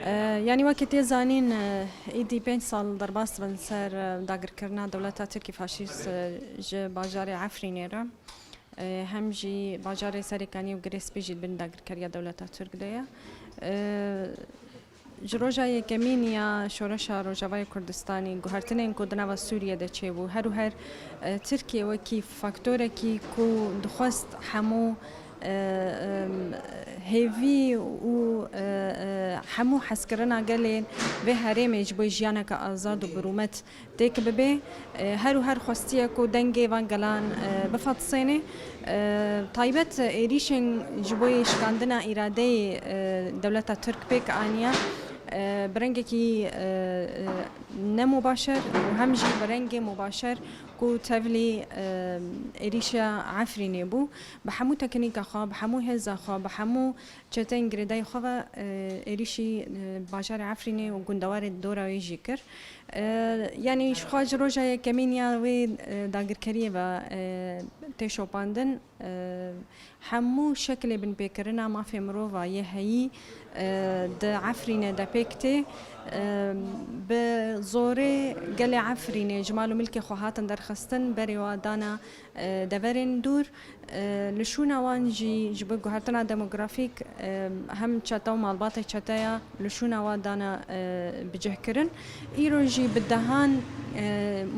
يعني وقت زانين ایدی 5 سال درباس بن سر داگر کرنا دولت ترکی فاشیست ج باجار عفرینی را هم جی باجار سرکانی و گریس بیجید بن داگر کریا دولت ترک دیا جروجای کمینیا شورش روجاوای کردستانی گوهرتنین کودنا و سوریه ده چه بو هر ترکیه وکی فاکتوره کی کو دخواست همو هیوی و همو حسکرنا گلین به هرمج بو جیانا که آزاد و برومت دیک ببه هر خواستیه کو دنگی وان گلان بفتصینه طایبت ایریشن جبوی شکاندنا اراده دولت ترک بیک آنیا برنگی نمباشر و همجی برنگ مباشر کو تفلی ایریشا عفرینی بو بحمو تکنیک خواب بحمو هزا خواب بحمو چتن گردای خواب ایریشی باجار عفرینی و گندوار دورا ویجی کر یعنی شخواج روجای کمینیا و داگرکریه و تشو باندن همو شکل بن بکرنا ما في مروفا يهي د عفرينه د بيكتي بزوري قال عفرينه جمال ملكي خوهاتن درخستن بري ودانا دورين دور لشونا وانجي جبو هاتنا ديموغرافيك هم تشاتو مالباتي تشاتايا لشونا ودانا بجهكرن ايروجي بدهان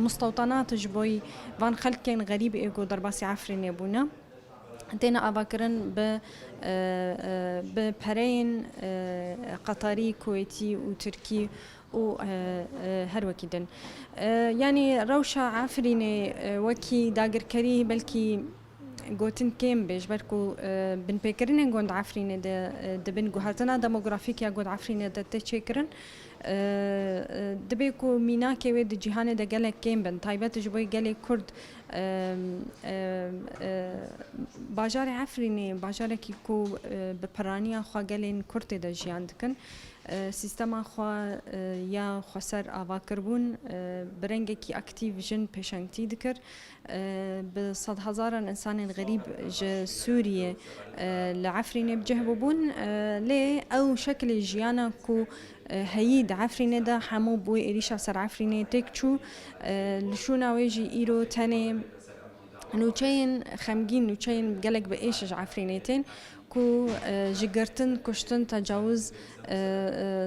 مستوطنات جبوي وان خلكين غريب ايغو درباسي عفرينه بونا تينا أباكرن ببرين قطري كويتي وتركي وهر وكيدن يعني روشة عفريني وكي داگر كري بلكي گوتن کم بیش برکو بن پیکرین گوند عفرینه ده بن گوهرتنا دموگرافیک یا گوند عفرینه ده تچکرن دبی کو مینا که ود جهان ده گله کم بن تایبت جبوی گله کرد باجار عفرینه باجار کی کو بپرانی خو گلین کرد ده جهان دکن سیستم خو یا خسر آواکربون برنگ کی اکتیو جن پیشنگتی دکر بصد هزار انسان غريب ج سوريا لعفرينه بجهبون لي او شكل جيانا كو هيد عفرينه دا حمو بوي إريشا سر عفرينه تكچو لشونا ويجي إيرو تاني نوچين خمگين نوچين قلق بإيش عفرينتين كو جگرتن کشتن تجاوز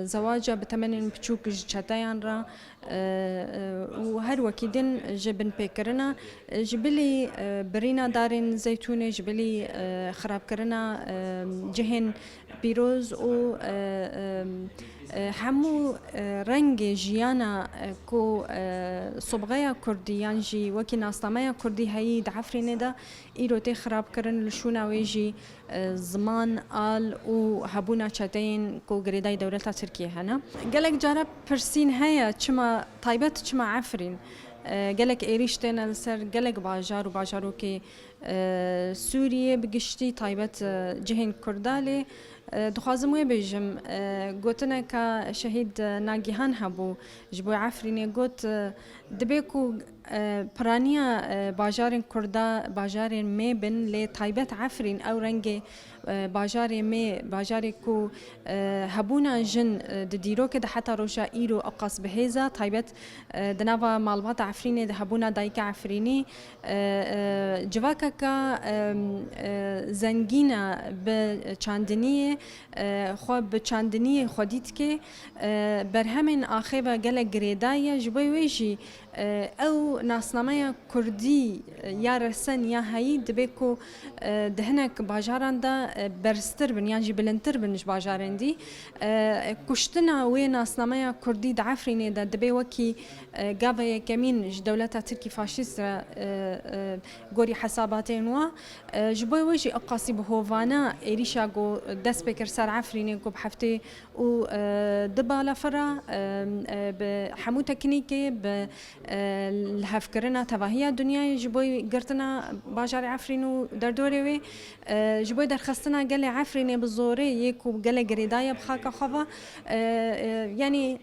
زواجه بتمنن بچوک جتایان را و هر وکیدن جبن پیکرنا جبلی برینا دارن زیتون جبلی خراب کرنا جهن پیروز و همو رنگ جیانا کو صبغه کردیان جی وکی ناسنامه کردی هایی دعفرینه دا ایرو تی خراب کرن لشونا ویجی زمان آل و هبونا چتین کو گریدای دولت ترکیه هنا گلک جارب پرسین هیا چما طایبت چما عفرین گلک ایریش تینا لسر گلک باجار و باجارو که سوریه بگشتی طایبت جهن کرداله دخوازم وی بجم گوتنا که شهید ناگیهان هبو جبو عفرینه گوت دبیکو پرانیا باجارن کردا باجارن می بن لی طایبت عفرین او رنگ باجار می باجار کو هبونا جن ددیرو که ده حتی روشا ایرو اقاس بهیزا طایبت دنوا مالبات عفرینه ده هبونا دایک عفرینی جواکا که زنگینا به چاندنیه خواب به چاندنیه خودیت که برهمن آخیبا گل گریدای جبوی ویجی او ناسنامه کردی یا رسن یا هایی دبیکو دهنک باجاران دا برستر بن یعنی بلندتر بنش باجاران دی کشتنا وی ناسنامه کردی دعفرینه دا دبی وکی گاوه کمین دولت ترکی فاشیست را گوری حساباتین و جبوی ویجی اقاسی بهوانا ایریشا گو دست بکر سر عفرینه گو بحفته و دبالا فرا بحمو تکنیکی به الهفكرنا تواهي الدنيا جبوي قرتنا باجار عفرينو دردوري وي جبوي درخستنا قال عفريني بالزوري يكو قال قريدايا بخاكا خوا يعني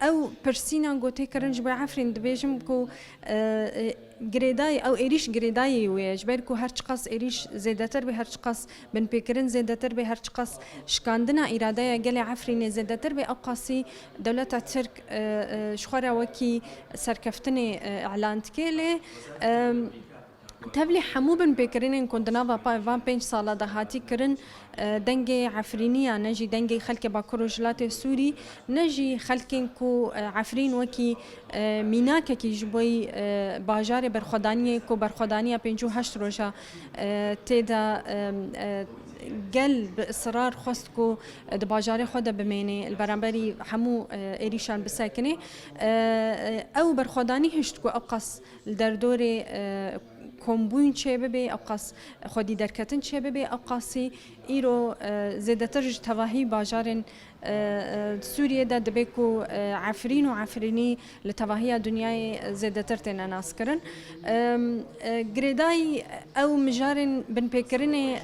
او برسينا قوتي كرنج بو عفرين دبيجم كو گریدای او ایریش گریدای و جبر کو هر چقاس ایریش زیادتر به هر چقاس بن پیکرین زیادتر به هر چقاس شکاندنا اراده گل عفرین زیادتر به اوقاسی دولت ترک شخوره وکی سرکفتن اعلان کله تبلي حمو بن بكرين كندنا وان 5 سالا دهاتي كرن دنگي عفرينية نجي دنگي خلق باكرو جلات سوري نجي خلقين كو عفرين وكي ميناكا كي جبوي باجار برخدانية كو برخدانية 58 روجا تيدا قل بإصرار خستكو دباجاري خدا بميني البرامبري حمو إريشان بساكني أو برخداني هشتكو أقص الدردوري كومبوين چه ببي أقص خودي دركتن چه ببي أقصي إيرو زيادتر تواهي باجارن سوريا دا دبيكو عفرين وعفريني لتواهي دنياي زيادتر تنا ناس كرن غريداي أو مجارن بن بيكرني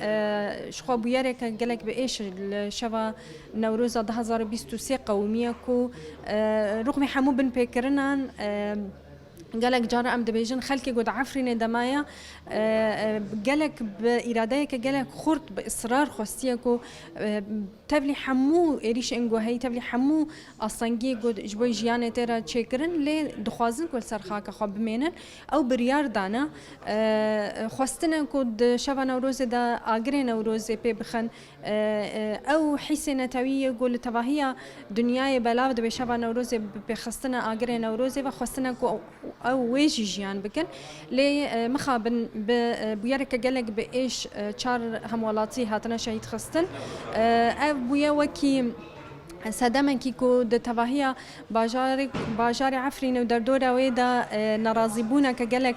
شخوا بيارك قالك بإيش الشوا نوروز 2023 قومية كو رغم حمو بن بيكرنان قالك جارة أم دبيجن خلكي قد عفرين دمايا قالك بإراديك قالك خورت بإصرار خستيكو تبلي حمو إريش إنجو هاي تبلي حمو أصلاً قد جبوي جيانة ترى تشكرن لي دخوازن كل سرخاك خب منن أو بريار دانا خستنا قد شبا نوروز دا آجري نوروز ببخن أو حسنا توية قول تباهية دنياي بلاو دبي شبا نوروز بخستنا آجري نوروز وخستنا أو ويجي جيان بكن لي مخابن بيارك قالك بإيش شار همولاتي هاتنا شهيد خستن أبويا وكي سادمان كيكو د تواهيا باجار عفرين ودردورا ويدا نرازبونا كجلك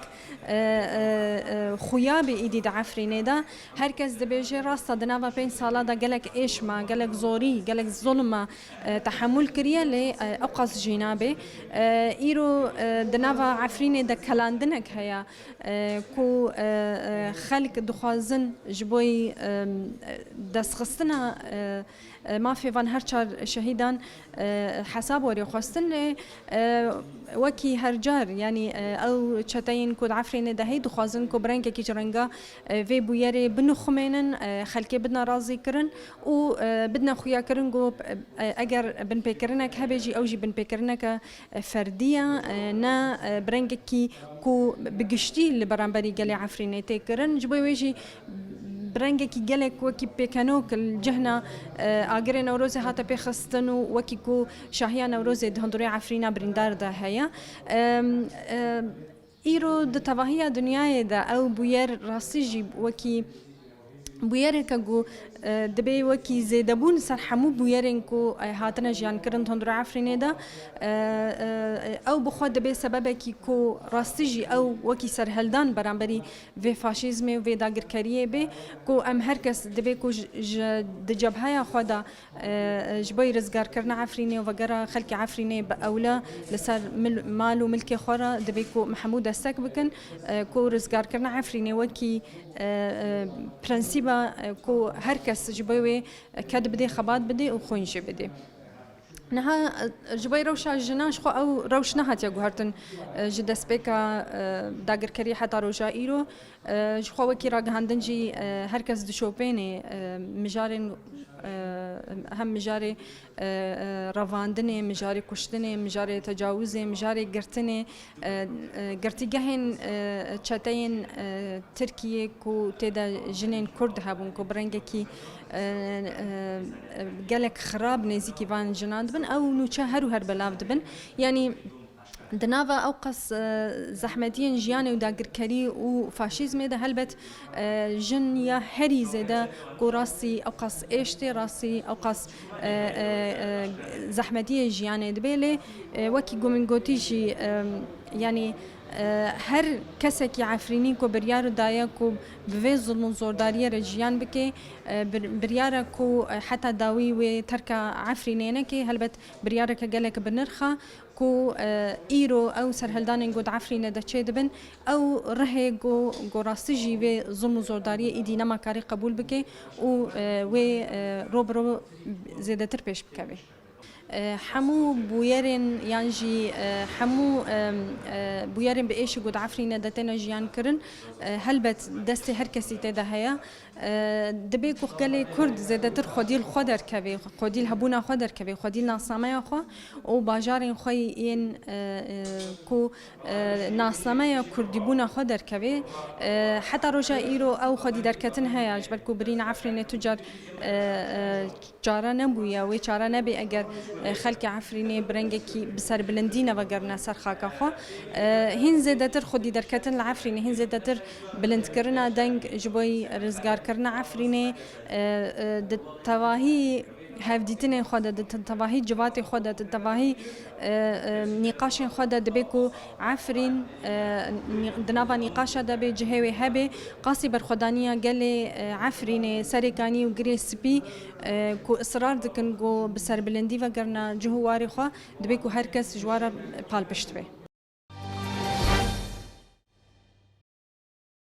خويا بإيدي عفرين دا هركز دبيجي راستا دنابا بين سالا دا جلك إيش ما جلك زوري جلك ظلمة تحمل كريا لأقص جنابه إيرو دنابا عفرين دا كلاندنك هيا كو خلق دخازن جبوي دسخستنا ما في فان هرشار شهيدان حساب وري خواستن وكي هرجار يعني او چتين كود عفرين دهي دخوازن كو برنك كي جرنگا في بويري بنو خمينن خلكي بدنا راضي كرن و بدنا خويا كرنگو اگر بن بكرنك هبجي اوجي بن بكرنك فرديه نا برنك كي كو بگشتي اللي برانبري قالي عفرين تكرن جبوي ويجي برنگه کی گلک وکی پیکنوک الجهنا آگره نوروز هاتا پیخستنو وکی کو شاهیا نوروز دهندوری عفرینا بریندار ده هیا ایرو د تواهی دنیای ده او بویر راسیجی وکی بویرک گو دبی وکی زیدبون سر حمو بویرن کو هاتنا جیان کرن تندر عفرینه دا او بخود دبی سبب کی کو راستیجی او وکی سر هلدان برانبری و فاشیزم و داگرکاریه به کو ام هر کس دبی کو د جبهه خدا جبای رزگار کرنا عفرینه و وگرا خلق عفرینه با اولا لسر مال و ملک خورا دبی کو محمود استک بکن کو رزگار کرنا عفرینه وکی پرنسیبا کو هر کس جبوي كاد بدي خبات بدي وخونش بدي نها جبوي روشا جناش خو او روش نهات يا جوهرتن جدا سبيكا داگر كري حتى روجا ايرو خو وكي راغ هاندنجي هر کس دشوبيني مجارن هم مجاري رواندنه مجاري كشتنه مجاري تجاوزه مجاري قرتنه قرتي جهن چتين تركيا كو تدا جنين كرد هابون كو برنگكي قالك خراب نزيكي فان جناد بن او نوچا هر بلاف بن يعني دنافا اوقس زحمتين جياني وداگركري وفاشيزم ده هلبت جن يا هري زده كو راسي اوقس اشتي راسي اوقس زحمتيه جياني دبيله وكي گومنگوتيجي يعني هر کسی عفرینی کو بریار دایا کو به ظلم زورداری رجیان بکی بریار کو حتی داوی و ترک عفرینینه که هلبت بریار که گلک بنرخا کو ایرو او سرهلدان گود عفرینه دچه دبن او ره گو راستجی و ظلم زورداری ایدی نما کاری قبول بکی و روبرو زیادتر پیش بکوی حمو بويرن يانجي حمو بويرن بإيش قد عفرينا دتنا جيان كرن هلبت دستي هر كسي تدا هيا دبي كوخجلي كرد زادتر خديل خدر كبي خديل هبونا خدر كبي خديل ناصمايا خو وباجارين خوي ين كو ناصمايا كردبونا خدر كبي حتى رجا إيرو أو خدي دركتن هيا جبركو برين عفرينا تجار جارا نبويا وي جارا نبي أجر خلق عفريني برنجكي بسر بلندينا وقرنا سر خاكا خو هين زادتر خدي دركتن العفريني هين زادتر بلند كرنا دنگ جبوي رزقار كرنا عفريني دتواهي هفديتني خدا دتواهي جواتي خدا دتواهي نقاش خدا دبيكو عفرين دنابا نقاشا دبي جهوي هبي قاسي برخدانيا قالي عفريني سريكاني وقري سبي كو اصرار دكن جو بسر بلندي وقرنا جهواري خو دبيكو هركس جوارا بالبشتبه